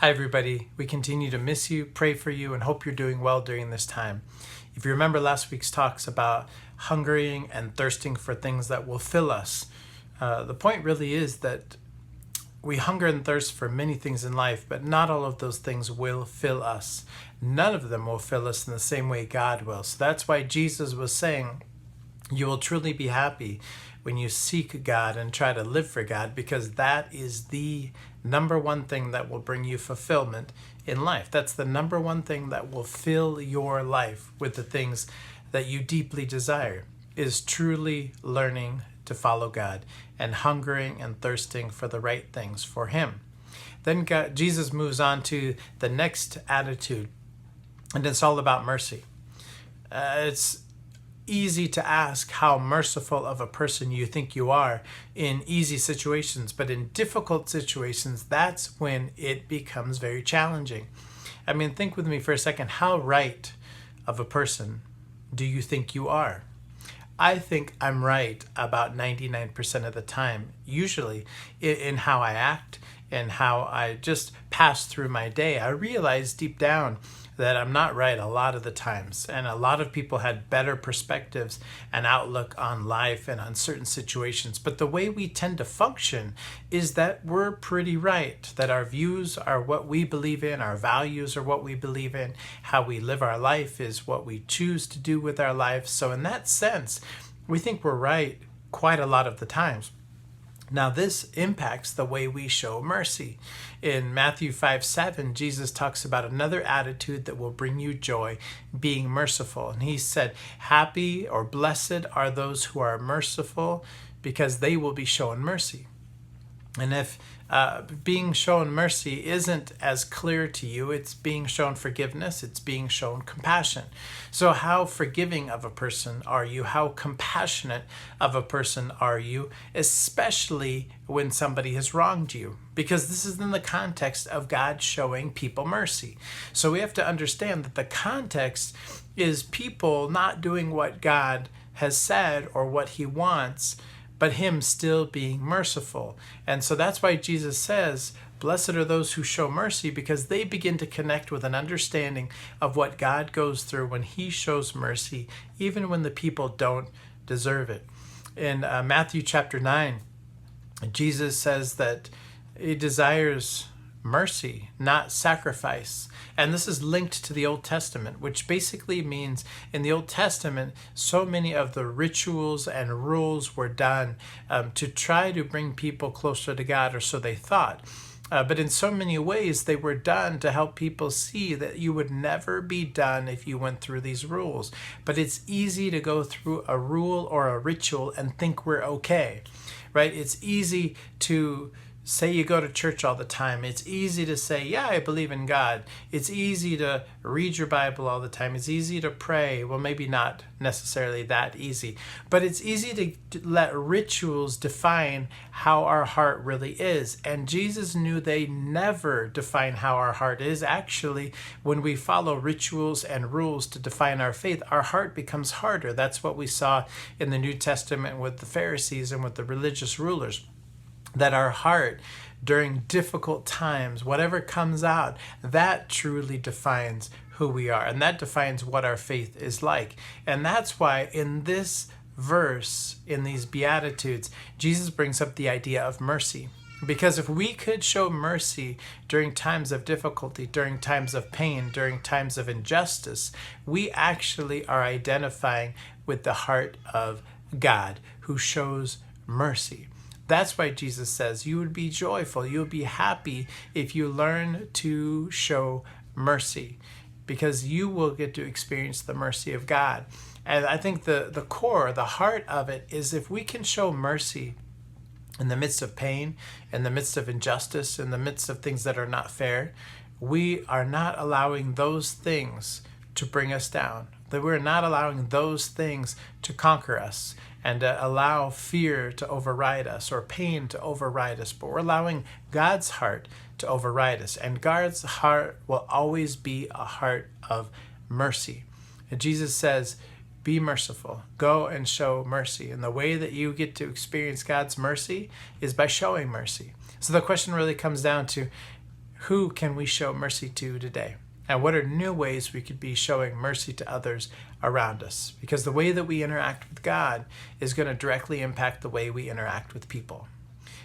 Hi, everybody. We continue to miss you, pray for you, and hope you're doing well during this time. If you remember last week's talks about hungering and thirsting for things that will fill us, the point really is that we hunger and thirst for many things in life, but not all of those things will fill us. None of them will fill us in the same way God will. So that's why Jesus was saying, you will truly be happy when you seek God and try to live for God, because that is the number one thing that will bring you fulfillment in life. That's the number one thing that will fill your life with the things that you deeply desire, is truly learning to follow God and hungering and thirsting for the right things for Him. Then Jesus moves on to the next attitude, and it's all about mercy. It's easy to ask how merciful of a person you think you are in easy situations, but in difficult situations, that's when it becomes very challenging. I mean, think with me for a second. How right of a person do you think you are? I think I'm right about 99% of the time, usually in how I act and how I just pass through my day. I realize deep down that I'm not right a lot of the times, and a lot of people had better perspectives and outlook on life and on certain situations. But the way we tend to function is that we're pretty right, that our views are what we believe in, our values are what we believe in, how we live our life is what we choose to do with our life. So in that sense, we think we're right quite a lot of the times. Now, this impacts the way we show mercy. In Matthew 5:7, Jesus talks about another attitude that will bring you joy, being merciful. And he said, happy or blessed are those who are merciful, because they will be shown mercy. And if being shown mercy isn't as clear to you, it's being shown forgiveness, it's being shown compassion. So how forgiving of a person are you? How compassionate of a person are you? Especially when somebody has wronged you, because this is in the context of God showing people mercy. So we have to understand that the context is people not doing what God has said or what He wants, but Him still being merciful. And so that's why Jesus says, blessed are those who show mercy, because they begin to connect with an understanding of what God goes through when He shows mercy, even when the people don't deserve it. In Matthew chapter 9, Jesus says that He desires mercy, not sacrifice. And this is linked to the Old Testament, which basically means in the Old Testament, so many of the rituals and rules were done to try to bring people closer to God, or so they thought. But in so many ways, they were done to help people see that you would never be done if you went through these rules. But it's easy to go through a rule or a ritual and think we're okay, right? It's easy to say you go to church all the time. It's easy to say, yeah, I believe in God. It's easy to read your Bible all the time. It's easy to pray. Well, maybe not necessarily that easy, but it's easy to let rituals define how our heart really is. And Jesus knew they never define how our heart is. Actually, when we follow rituals and rules to define our faith, our heart becomes harder. That's what we saw in the New Testament with the Pharisees and with the religious rulers. That our heart, during difficult times, whatever comes out, that truly defines who we are. And that defines what our faith is like. And that's why in this verse, in these Beatitudes, Jesus brings up the idea of mercy. Because if we could show mercy during times of difficulty, during times of pain, during times of injustice, we actually are identifying with the heart of God, who shows mercy. That's why Jesus says you would be joyful, you would be happy if you learn to show mercy, because you will get to experience the mercy of God. And I think the core, the heart of it is, if we can show mercy in the midst of pain, in the midst of injustice, in the midst of things that are not fair, we are not allowing those things to bring us down, that we're not allowing those things to conquer us and allow fear to override us or pain to override us, but we're allowing God's heart to override us. And God's heart will always be a heart of mercy. And Jesus says, be merciful, go and show mercy. And the way that you get to experience God's mercy is by showing mercy. So the question really comes down to, Who can we show mercy to today? And what are new ways we could be showing mercy to others around us? Because the way that we interact with God is going to directly impact the way we interact with people.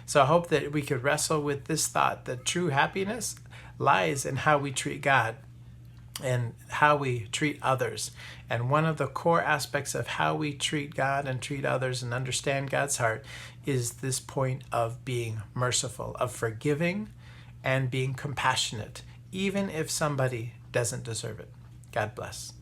So I hope that we could wrestle with this thought that true happiness lies in how we treat God and how we treat others. And one of the core aspects of how we treat God and treat others and understand God's heart is this point of being merciful, of forgiving and being compassionate, even if somebody doesn't deserve it. God bless.